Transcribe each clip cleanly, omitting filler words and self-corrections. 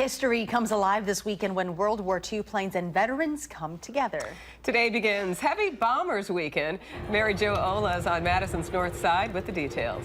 History comes alive this weekend when World War II planes and veterans come together. Today begins Heavy Bombers Weekend. Mary Jo Ola is on Madison's north side with the details.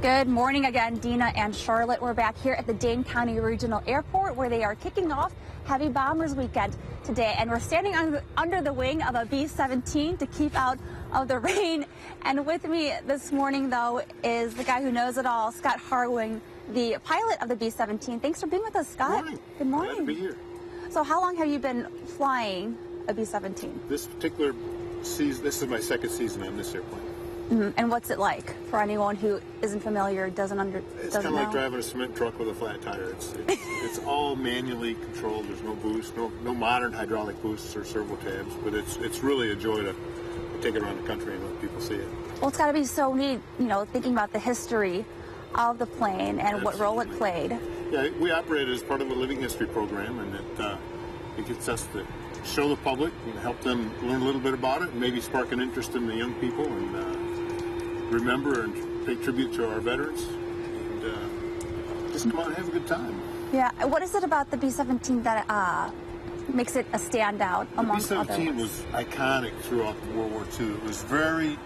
Good morning again, Dina and Charlotte. We're back here at the Dane County Regional Airport where they are kicking off Heavy Bombers Weekend today. And we're standing under the wing of a B-17 to keep out of the rain. And with me this morning, though, is the guy who knows it all, Scott Harwing, the pilot of the B-17. Thanks for being with us, Scott. Good morning. Good morning. Glad to be here. So how long have you been flying a B-17? This particular season, this is my second season on this airplane. And what's it like for anyone who isn't familiar, doesn't know? It's kind of like driving a cement truck with a flat tire. It's all manually controlled. There's no boost, no modern hydraulic boosts or servo tabs, but it's really a joy to take it around the country and let people see it. Well, it's got to be so neat, you know, thinking about the history of the plane and what role it played. Yeah, we operate as part of a living history program, and it gets us to show the public and help them learn a little bit about it and maybe spark an interest in the young people and remember and pay tribute to our veterans and just come out and have a good time. Yeah, what is it about the B-17 that makes it a standout amongst others? The B-17 was iconic throughout World War II. It was very,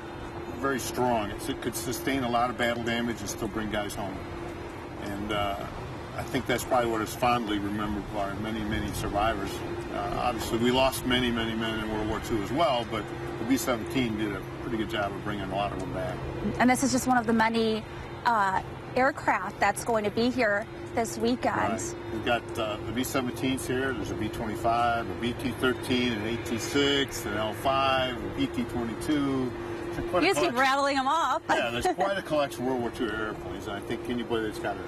very strong. It could sustain a lot of battle damage and still bring guys home. And I think that's probably what is fondly remembered by many, many survivors. Obviously, we lost many, many men in World War II as well, but the B-17 did a pretty good job of bringing a lot of them back. And this is just one of the many aircraft that's going to be here this weekend. Right. We've got the B-17s here. There's a B-25, a B-T-13, an AT-6, an L-5, a BT-22. You just keep rattling them off. Yeah, there's quite a collection of World War II airplanes, and I think anybody that's got a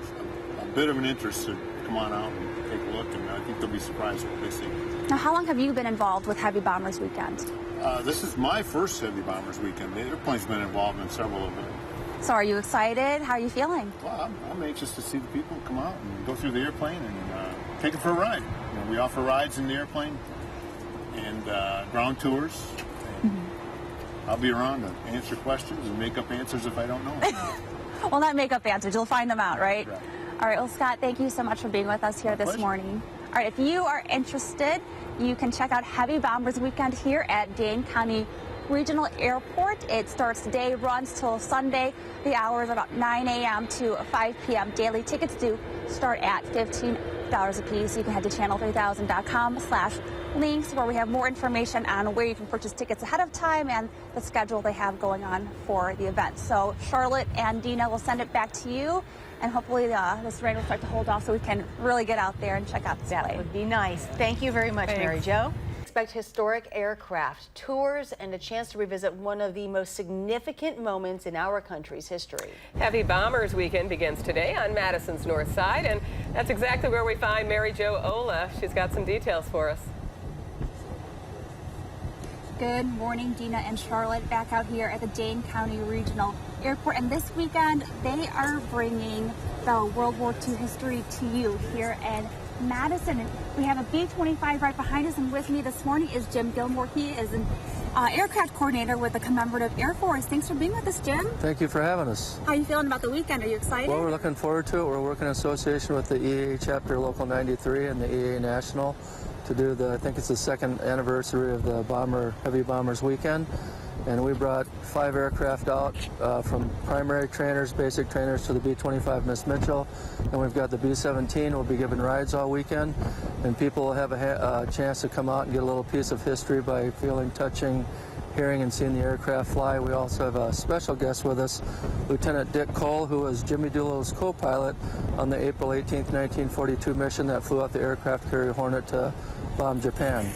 bit of an interest should come on out and take a look, and I think they'll be surprised what they see. Now, how long have you been involved with Heavy Bombers Weekend? This is my first Heavy Bombers Weekend. The airplane's been involved in several of them. So are you excited? How are you feeling? Well, I'm anxious to see the people come out and go through the airplane and take it for a ride. You know, we offer rides in the airplane and ground tours. And I'll be around to answer questions and make up answers if I don't know. Well, not make up answers. You'll find them out, right? Right. All right. Well, Scott, thank you so much for being with us here this morning. All right. If you are interested, you can check out Heavy Bombers Weekend here at Dane County Regional Airport. It starts today, runs till Sunday. The hours are about 9 a.m. to 5 p.m. Daily tickets do start at $15 a piece. You can head to channel3000.com/links where we have more information on where you can purchase tickets ahead of time and the schedule they have going on for the event. So Charlotte and Dina will send it back to you, and hopefully this rain will start to hold off so we can really get out there and check out the display. That would be nice. Thank you very much, Mary Jo. Expect historic aircraft, tours, and a chance to revisit one of the most significant moments in our country's history. Heavy Bombers Weekend begins today on Madison's north side, and that's exactly where we find Mary Jo Ola. She's got some details for us. Good morning, Dina and Charlotte, back out here at the Dane County Regional Airport. And this weekend, they are bringing the World War II history to you here in Madison. And we have a B-25 right behind us, and with me this morning is Jim Gilmore. He is an aircraft coordinator with the Commemorative Air Force. Thanks for being with us, Jim. Thank you for having us. How are you feeling about the weekend? Are you excited? Well, we're looking forward to it. We're working in association with the EAA Chapter Local 93 and the EAA National to do I think it's the second anniversary of the Heavy Bombers Weekend. And we brought 5 aircraft out from primary trainers, basic trainers to the B-25 Miss Mitchell. And we've got the B-17. We'll be giving rides all weekend. And people will have a chance to come out and get a little piece of history by feeling, touching, hearing, and seeing the aircraft fly. We also have a special guest with us, Lieutenant Dick Cole, who was Jimmy Doolittle's co-pilot on the April 18th, 1942 mission that flew out the aircraft carrier Hornet to bomb Japan.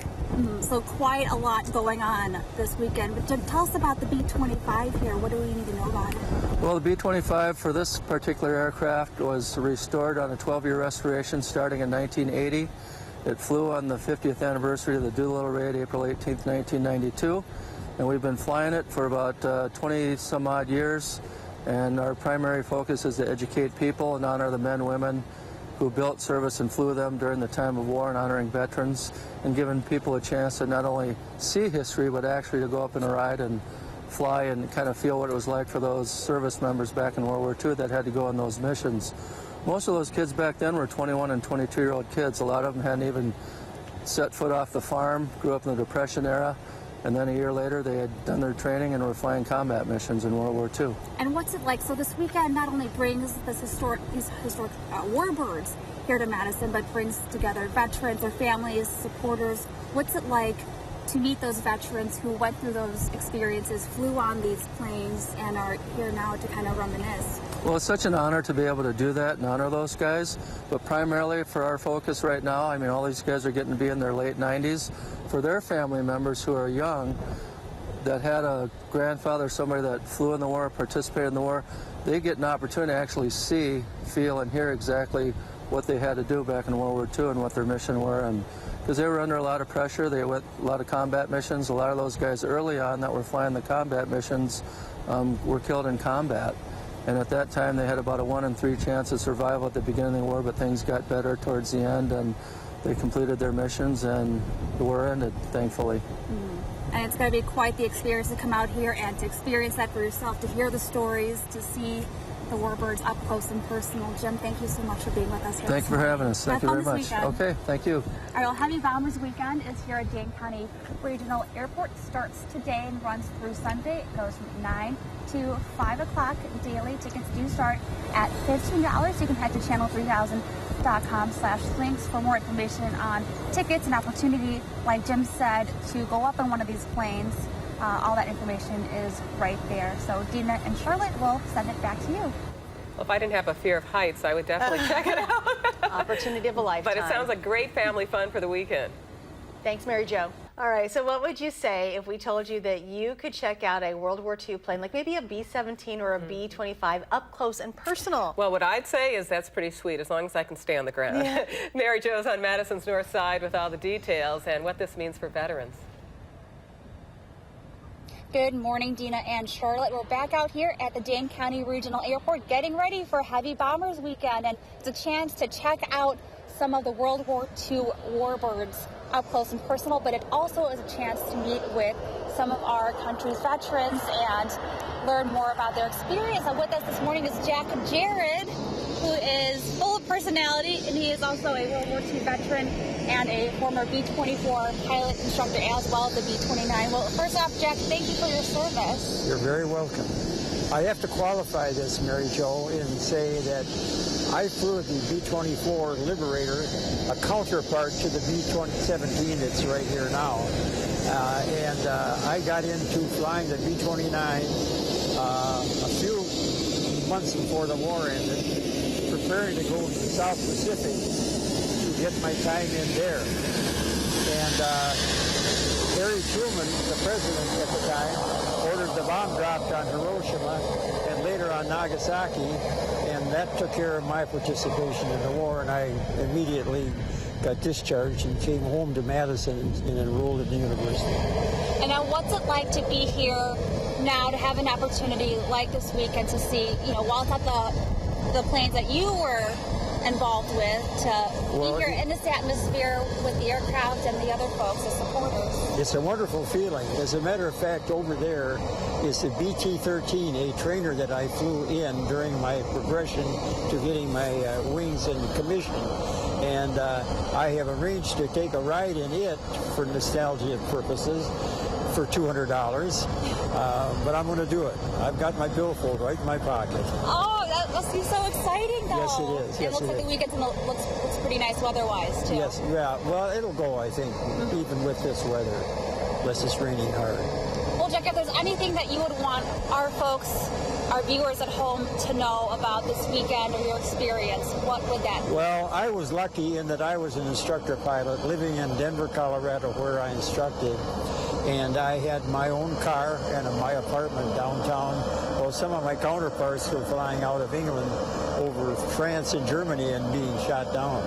So quite a lot going on this weekend. But Jim, tell us about the B-25 here. What do we need to know about it? Well, the B-25 for this particular aircraft was restored on a 12-year restoration starting in 1980. It flew on the 50th anniversary of the Doolittle raid, April 18th, 1992. And we've been flying it for about 20 some odd years. And our primary focus is to educate people and honor the men, women who built, service, and flew them during the time of war, and honoring veterans and giving people a chance to not only see history but actually to go up in a ride and fly and kind of feel what it was like for those service members back in World War II that had to go on those missions. Most of those kids back then were 21 and 22-year-old kids. A lot of them hadn't even set foot off the farm, grew up in the Depression era, and then a year later they had done their training and were flying combat missions in World War II. And what's it like? So this weekend not only brings these historic warbirds here to Madison, but brings together veterans, their families, supporters. What's it like to meet those veterans who went through those experiences, flew on these planes, and are here now to kind of reminisce? Well, it's such an honor to be able to do that and honor those guys, but primarily for our focus right now, I mean, all these guys are getting to be in their late 90s. For their family members who are young, that had a grandfather, somebody that flew in the war, participated in the war, they get an opportunity to actually see, feel, and hear exactly what they had to do back in World War II and what their mission were. And because they were under a lot of pressure, they went a lot of combat missions. A lot of those guys early on that were flying the combat missions were killed in combat. And at that time, they had about a 1 in 3 chance of survival at the beginning of the war, but things got better towards the end, and they completed their missions, and the war ended, thankfully. And it's going to be quite the experience to come out here and to experience that for yourself, to hear the stories, to see the warbirds up close and personal. Jim, thank you so much for being with us here. Thank you for having us. Thank you very much. Okay, thank you. All right, well, Heavy Bombers Weekend is here at Dane County Regional Airport. Starts today and runs through Sunday. It goes from 9 to 5 o'clock daily. Tickets do start at $15. You can head to channel3000.com/links for more information on tickets and opportunity, like Jim said, to go up on one of these planes. All that information is right there. So Dina and Charlotte will send it back to you. Well, if I didn't have a fear of heights, I would definitely check it out. Opportunity of a lifetime. But it sounds like great family fun for the weekend. Thanks, Mary Jo. All right, so what would you say if we told you that you could check out a World War II plane, like maybe a B-17 or a B-25, up close and personal? Well, what I'd say is that's pretty sweet, as long as I can stay on the ground. Yeah. Mary Jo's on Madison's north side with all the details and what this means for veterans. Good morning, Dina and Charlotte. We're back out here at the Dane County Regional Airport getting ready for Heavy Bombers Weekend, and it's a chance to check out some of the World War II warbirds up close and personal, but it also is a chance to meet with some of our country's veterans and learn more about their experience. And with us this morning is Jack Jared, who is full of personality, and he is also a World War II veteran and a former B-24 pilot instructor, as well as the B-29. Well, first off, Jack, thank you for your service. You're very welcome. I have to qualify this, Mary Jo, and say that I flew the B-24 Liberator, a counterpart to the B-17 that's right here now. I got into flying the B-29 a few months before the war ended, preparing to go to the South Pacific to get my time in there. And Harry Truman, the president at the time, ordered the bomb dropped on Hiroshima and later on Nagasaki, and that took care of my participation in the war, and I immediately got discharged and came home to Madison and enrolled at the university. And now what's it like to be here now, to have an opportunity like this weekend to see, while it's not the planes that you were involved with, to be here in this atmosphere with the aircraft and the other folks, the supporters? It's a wonderful feeling. As a matter of fact, over there is the BT-13, a trainer that I flew in during my progression to getting my wings in commission. And I have arranged to take a ride in it for nostalgia purposes for $200, but I'm going to do it. I've got my billfold right in my pocket. Oh, that must be so exciting, though. Yes, it is. It looks like the weekend looks pretty nice weather-wise, too. Yes, yeah. Well, it'll go, I think, even with this weather, unless it's raining hard. Well, Jack, if there's anything that you would want our folks, our viewers at home, to know about this weekend or your experience, what would that be? Well, I was lucky in that I was an instructor pilot living in Denver, Colorado, where I instructed. And I had my own car and my apartment downtown. Well, some of my counterparts were flying out of England over France and Germany and being shot down.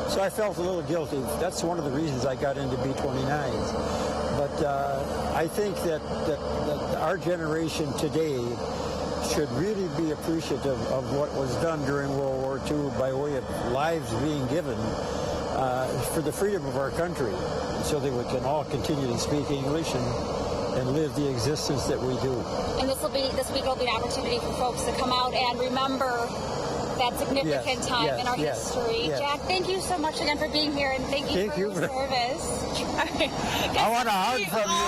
So I felt a little guilty. That's one of the reasons I got into B-29s. But I think that our generation today should really be appreciative of what was done during World War II by way of lives being given for the freedom of our country, so that we can all continue to speak English and live the existence that we do. And this week will be an opportunity for folks to come out and remember that significant Yes, time yes, in our yes, history. yes. Jack, thank you so much again for being here, and thank you for your service. I want a hug from you.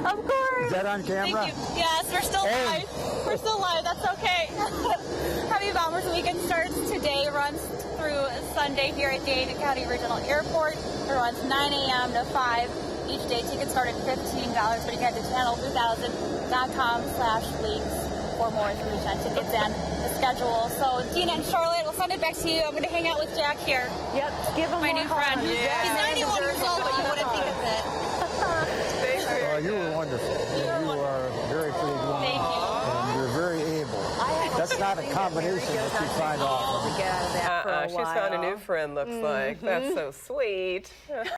Of course. Is that on camera? Thank you. Yes, we're still live. We're still live. That's okay. Heavy Bombers Weekend starts today, runs through Sunday here at Dane County Regional Airport. It runs 9 a.m. to 5 each day. Tickets start at $15, but you can head to channel2000.com/leagues for more information on tickets and the schedule. So Dina and Charlotte, we'll send it back to you. I'm going to hang out with Jack here. Yep, give him My more new hugs. friend. Yeah. He's 91 years old, but you wouldn't think of it. Oh, you were wonderful. You are a very pretty woman. Thank you. And you're very able. That's not a combination that you find often. To get out of that for a She's found a while. new friend, looks like. That's so sweet.